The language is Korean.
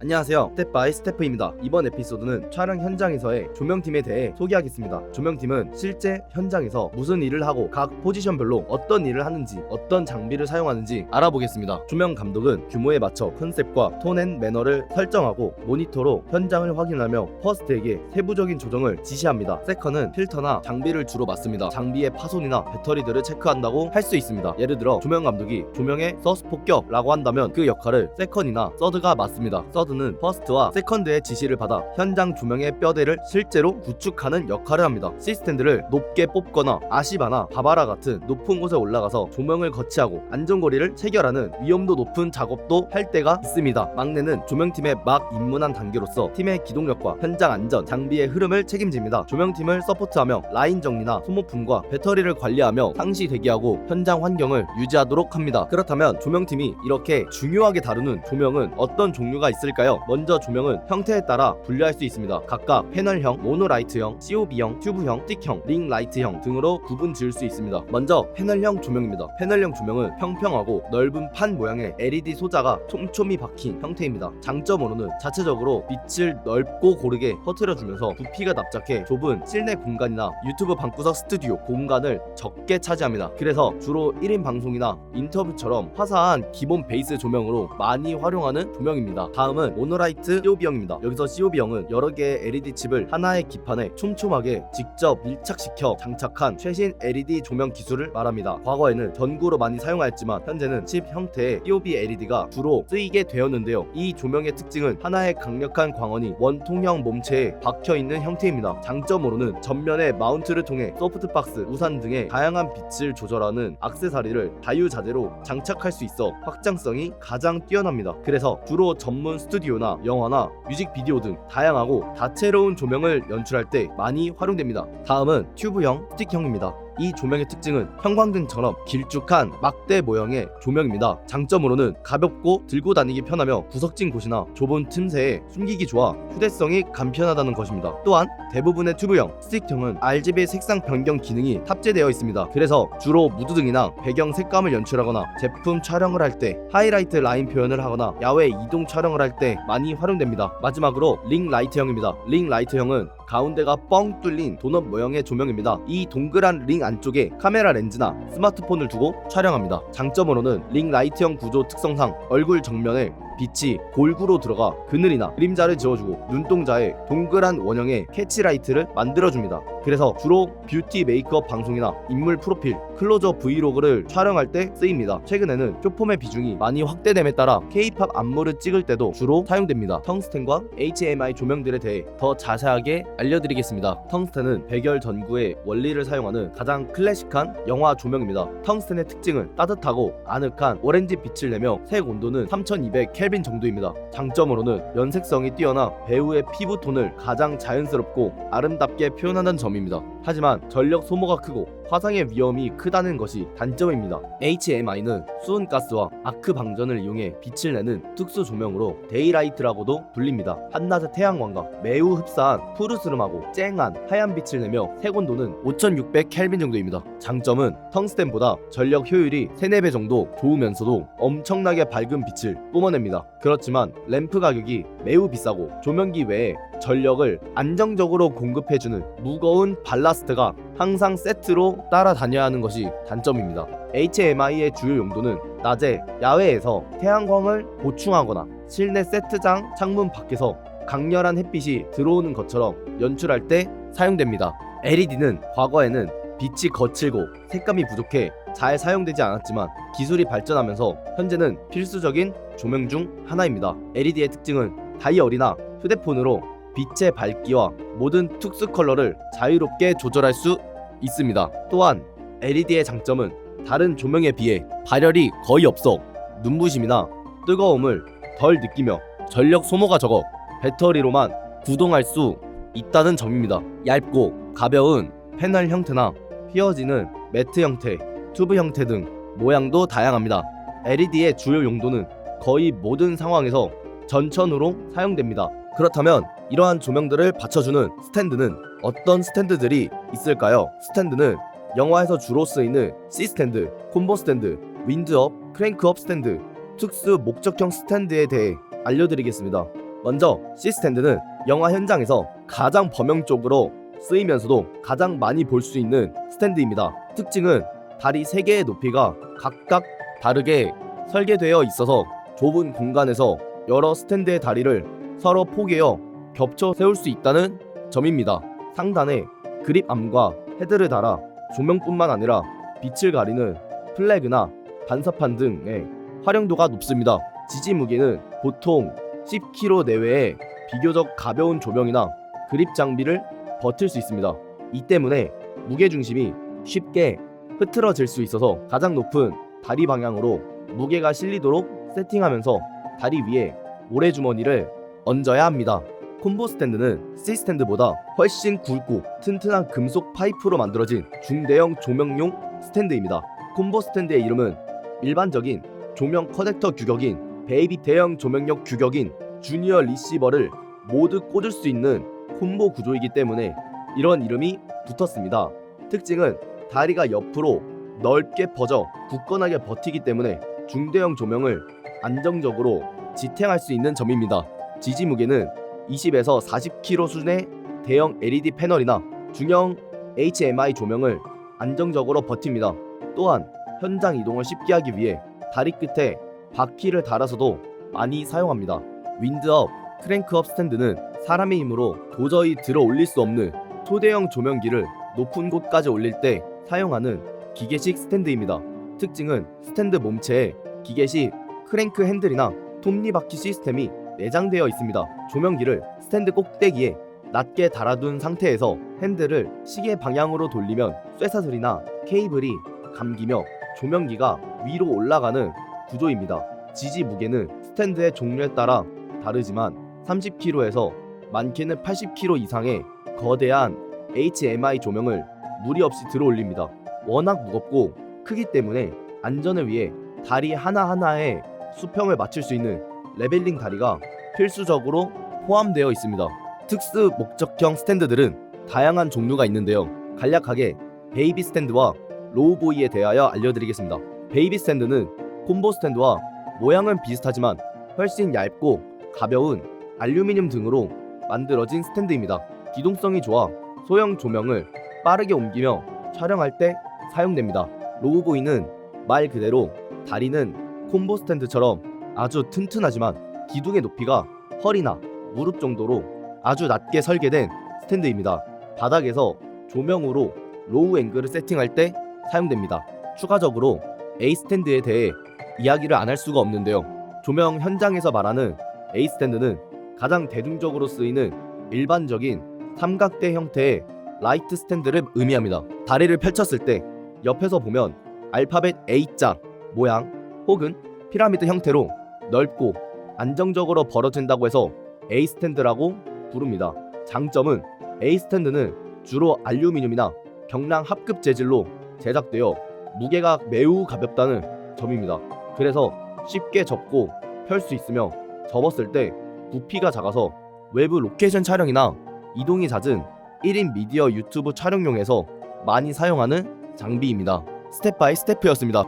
안녕하세요, 스텝 바이 스태프입니다. 이번 에피소드는 촬영 현장에서의 조명팀에 대해 소개하겠습니다. 조명팀은 실제 현장에서 무슨 일을 하고 각 포지션별로 어떤 일을 하는지, 어떤 장비를 사용하는지 알아보겠습니다. 조명 감독은 규모에 맞춰 컨셉과 톤 앤 매너를 설정하고 모니터로 현장을 확인하며 퍼스트에게 세부적인 조정을 지시합니다. 세컨은 필터나 장비를 주로 맡습니다. 장비의 파손이나 배터리들을 체크한다고 할 수 있습니다. 예를 들어 조명 감독이 조명의 서스 폭격라고 한다면 그 역할을 세컨이나 서드가 맡습니다. 서드는 퍼스트와 세컨드의 지시를 받아 현장 조명의 뼈대를 실제로 구축하는 역할을 합니다. C스탠드를 높게 뽑거나 아시바나 바바라 같은 높은 곳에 올라가서 조명을 거치하고 안전고리를 체결하는 위험도 높은 작업도 할 때가 있습니다. 막내는 조명팀에 막 입문한 단계로서 팀의 기동력과 현장 안전, 장비의 흐름을 책임집니다. 조명팀을 서포트하며 라인 정리나 소모품과 배터리를 관리하며 상시 대기하고 현장 환경을 유지하도록 합니다. 그렇다면 조명팀이 이렇게 중요하게 다루는 조명은 어떤 종류가 있을까요? 먼저 조명은 형태에 따라 분류할 수 있습니다. 각각 패널형, 모노라이트형, COB형, 튜브형, 스틱형, 링라이트형 등으로 구분 지을 수 있습니다. 먼저 패널형 조명입니다. 패널형 조명은 평평하고 넓은 판 모양의 LED 소자가 촘촘히 박힌 형태입니다. 장점으로는 자체적으로 빛을 넓고 고르게 퍼뜨려주면서 부피가 납작해 좁은 실내 공간이나 유튜브 방구석 스튜디오 공간을 적게 차지합니다. 그래서 주로 1인 방송이나 인터뷰처럼 화사한 기본 베이스 조명으로 많이 활용하는 조명입니다. 다음은 모노라이트 COB형입니다. 여기서 COB형은 여러 개의 LED 칩을 하나의 기판에 촘촘하게 직접 밀착시켜 장착한 최신 LED 조명 기술을 말합니다. 과거에는 전구로 많이 사용하였지만 현재는 칩 형태의 COB LED가 주로 쓰이게 되었는데요. 이 조명의 특징은 하나의 강력한 광원이 원통형 몸체에 박혀있는 형태입니다. 장점으로는 전면에 마운트를 통해 소프트박스, 우산 등의 다양한 빛을 조절하는 액세서리를 자유자재로 장착할 수 있어 확장성이 가장 뛰어납니다. 그래서 주로 전문 스튜디오나 영화나 뮤직비디오 등 다양하고 다채로운 조명을 연출할 때 많이 활용됩니다. 다음은 튜브형, 스틱형입니다. 이 조명의 특징은 형광등처럼 길쭉한 막대 모형의 조명입니다. 장점으로는 가볍고 들고 다니기 편하며 구석진 곳이나 좁은 틈새에 숨기기 좋아 휴대성이 간편하다는 것입니다. 또한 대부분의 튜브형, 스틱형은 RGB 색상 변경 기능이 탑재되어 있습니다. 그래서 주로 무드등이나 배경 색감을 연출하거나 제품 촬영을 할 때, 하이라이트 라인 표현을 하거나 야외 이동 촬영을 할 때 많이 활용됩니다. 마지막으로 링라이트형입니다. 링라이트형은 가운데가 뻥 뚫린 도넛 모형의 조명입니다. 이 동그란 링 안쪽에 카메라 렌즈나 스마트폰을 두고 촬영합니다. 장점으로는 링 라이트형 구조 특성상 얼굴 정면에 빛이 골고루 들어가 그늘이나 그림자를 지워주고 눈동자에 동그란 원형의 캐치라이트를 만들어줍니다. 그래서 주로 뷰티 메이크업 방송이나 인물 프로필, 클로즈업 브이로그를 촬영할 때 쓰입니다. 최근에는 쇼폼의 비중이 많이 확대됨에 따라 K-팝 안무를 찍을 때도 주로 사용됩니다. 텅스텐과 HMI 조명들에 대해 더 자세하게 알려드리겠습니다. 텅스텐은 백열 전구의 원리를 사용하는 가장 클래식한 영화 조명입니다. 텅스텐의 특징은 따뜻하고 아늑한 오렌지 빛을 내며 색 온도는 3200 켈빈 정도입니다. 장점으로는 연색성이 뛰어나 배우의 피부톤을 가장 자연스럽고 아름답게 표현하는 점입니다. 하지만 전력 소모가 크고 화상의 위험이 크다는 것이 단점입니다. HMI는 수은가스와 아크 방전을 이용해 빛을 내는 특수 조명으로 데이라이트라고도 불립니다. 한낮의 태양광과 매우 흡사한 푸르스름하고 쨍한 하얀 빛을 내며 색온도는 5600 켈빈 정도입니다. 장점은 텅스텐보다 전력 효율이 3-4배 정도 좋으면서도 엄청나게 밝은 빛을 뿜어냅니다. 그렇지만 램프 가격이 매우 비싸고 조명기 외에 전력을 안정적으로 공급해주는 무거운 발라스트가 항상 세트로 따라다녀야 하는 것이 단점입니다. HMI의 주요 용도는 낮에 야외에서 태양광을 보충하거나 실내 세트장 창문 밖에서 강렬한 햇빛이 들어오는 것처럼 연출할 때 사용됩니다. LED는 과거에는 빛이 거칠고 색감이 부족해 잘 사용되지 않았지만 기술이 발전하면서 현재는 필수적인 조명 중 하나입니다. LED의 특징은 다이얼이나 휴대폰으로 빛의 밝기와 모든 특수 컬러를 자유롭게 조절할 수 있습니다. 또한 LED의 장점은 다른 조명에 비해 발열이 거의 없어 눈부심이나 뜨거움을 덜 느끼며 전력 소모가 적어 배터리로만 구동할 수 있다는 점입니다. 얇고 가벼운 패널 형태나 휘어지는 매트 형태, 튜브 형태 등 모양도 다양합니다. LED의 주요 용도는 거의 모든 상황에서 전천후로 사용됩니다. 그렇다면 이러한 조명들을 받쳐주는 스탠드는 어떤 스탠드들이 있을까요? 스탠드는 영화에서 주로 쓰이는 C스탠드, 콤보 스탠드, 윈드업, 크랭크업 스탠드, 특수 목적형 스탠드에 대해 알려드리겠습니다. 먼저 C스탠드는 영화 현장에서 가장 범용적으로 쓰이면서도 가장 많이 볼 수 있는 스탠드입니다. 특징은 다리 3개의 높이가 각각 다르게 설계되어 있어서 좁은 공간에서 여러 스탠드의 다리를 서로 포개어 겹쳐 세울 수 있다는 점입니다. 상단에 그립암과 헤드를 달아 조명뿐만 아니라 빛을 가리는 플래그나 반사판 등의 활용도가 높습니다. 지지 무게는 보통 10kg 내외의 비교적 가벼운 조명이나 그립 장비를 버틸 수 있습니다. 이 때문에 무게중심이 쉽게 흐트러질 수 있어서 가장 높은 다리 방향으로 무게가 실리도록 세팅하면서 다리 위에 모래주머니를 얹어야 합니다. 콤보 스탠드는 C 스탠드보다 훨씬 굵고 튼튼한 금속 파이프로 만들어진 중대형 조명용 스탠드입니다. 콤보 스탠드의 이름은 일반적인 조명 커넥터 규격인 베이비 대형 조명력 규격인 주니어 리시버를 모두 꽂을 수 있는 콤보 구조이기 때문에 이런 이름이 붙었습니다. 특징은 다리가 옆으로 넓게 퍼져 굳건하게 버티기 때문에 중대형 조명을 안정적으로 지탱할 수 있는 점입니다. 지지 무게는 20에서 40kg 수준의 대형 LED 패널이나 중형 HMI 조명을 안정적으로 버팁니다. 또한 현장 이동을 쉽게 하기 위해 다리 끝에 바퀴를 달아서도 많이 사용합니다. 윈드업, 크랭크업 스탠드는 사람의 힘으로 도저히 들어 올릴 수 없는 초대형 조명기를 높은 곳까지 올릴 때 사용하는 기계식 스탠드입니다. 특징은 스탠드 몸체에 기계식 크랭크 핸들이나 톱니바퀴 시스템이 내장되어 있습니다. 조명기를 스탠드 꼭대기에 낮게 달아둔 상태에서 핸들을 시계 방향으로 돌리면 쇠사슬이나 케이블이 감기며 조명기가 위로 올라가는 구조입니다. 지지 무게는 스탠드의 종류에 따라 다르지만 30kg에서 많게는 80kg 이상의 거대한 HMI 조명을 무리 없이 들어 올립니다. 워낙 무겁고 크기 때문에 안전을 위해 다리 하나하나에 수평을 맞출 수 있는 레벨링 다리가 필수적으로 포함되어 있습니다. 특수 목적형 스탠드들은 다양한 종류가 있는데요. 간략하게 베이비 스탠드와 로우보이에 대하여 알려드리겠습니다. 베이비 스탠드는 콤보 스탠드와 모양은 비슷하지만 훨씬 얇고 가벼운 알루미늄 등으로 만들어진 스탠드입니다. 기동성이 좋아 소형 조명을 빠르게 옮기며 촬영할 때 사용됩니다. 로우보이는 말 그대로 다리는 콤보 스탠드처럼 아주 튼튼하지만 기둥의 높이가 허리나 무릎 정도로 아주 낮게 설계된 스탠드입니다. 바닥에서 조명으로 로우 앵글을 세팅할 때 사용됩니다. 추가적으로 A 스탠드에 대해 이야기를 안 할 수가 없는데요. 조명 현장에서 말하는 A 스탠드는 가장 대중적으로 쓰이는 일반적인 삼각대 형태의 라이트 스탠드를 의미합니다. 다리를 펼쳤을 때 옆에서 보면 알파벳 A자 모양 혹은 피라미드 형태로 넓고 안정적으로 벌어진다고 해서 A 스탠드라고 부릅니다. 장점은 A 스탠드는 주로 알루미늄이나 경량 합급 재질로 제작되어 무게가 매우 가볍다는 점입니다. 그래서 쉽게 접고 펼 수 있으며 접었을 때 부피가 작아서 외부 로케이션 촬영이나 이동이 잦은 1인 미디어 유튜브 촬영용에서 많이 사용하는 장비입니다. 스텝 바이 스텝이었습니다.